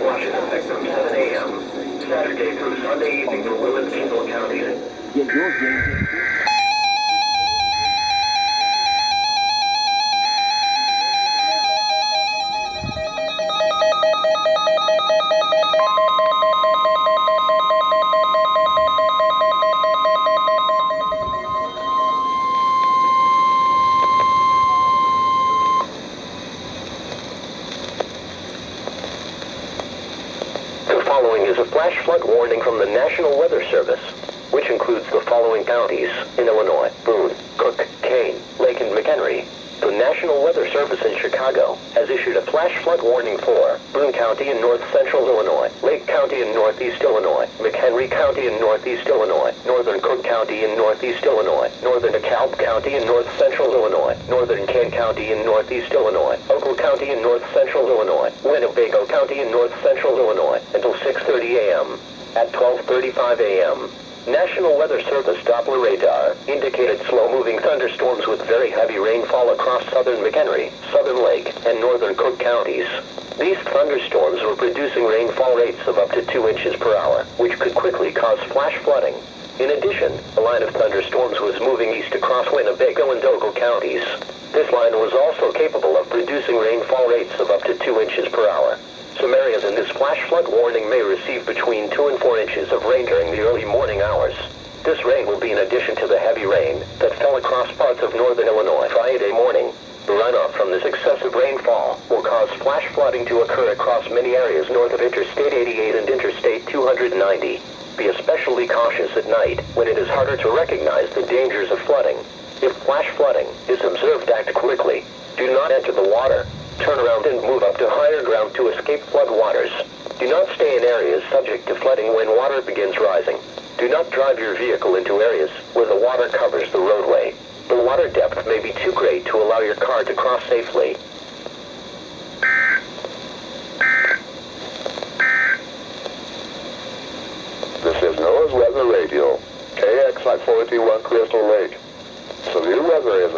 Washington, Texas, 7 a.m. Saturday through Sunday evening for Will and Cecil counties. Get yours, James. The following is a flash flood warning from the National Weather Service, which includes the following counties in Illinois: Boone, Cook, Kane, Lake, and McHenry. The National Weather Service in Chicago has issued a flash flood warning for Boone County in north central Illinois, Lake County in northeast Illinois, McHenry County in northeast Illinois, northern Cook County in northeast Illinois, northern DeKalb County in north central Illinois, northern Kane County in northeast Illinois, Oakland County in north central Illinois, Winnebago County in north central Illinois, until 6:30 a.m. At 12:35 a.m., National Weather Service Doppler radar indicated slow-moving thunderstorms with very heavy rainfall across southern McHenry, southern Lake, and northern Cook counties. These thunderstorms were producing rainfall rates of up to 2 inches per hour, which could quickly cause flash flooding. In addition, a line of thunderstorms was moving east across Winnebago and Ogle counties. This line was also capable of producing rainfall rates of up to 2 inches per hour. Some areas in this flash flood warning may receive between 2 and 4 inches of rain during the early morning hours. This rain will be in addition to the heavy rain that fell across parts of northern Illinois Friday morning. The runoff from this excessive rainfall will cause flash flooding to occur across many areas north of Interstate 88 and Interstate 290. Be especially cautious at night when it is harder to recognize the dangers of flooding. If flash flooding is observed, act quickly. Do not enter the water. Turn around and move up to higher ground to escape flood waters. Do not stay in areas subject to flooding when water begins rising. Do not drive your vehicle into areas where the water covers the roadway. The water depth may be too great to allow your car to cross safely. This is NOAA's Weather Radio, KX-41 Crystal Lake. Severe weather is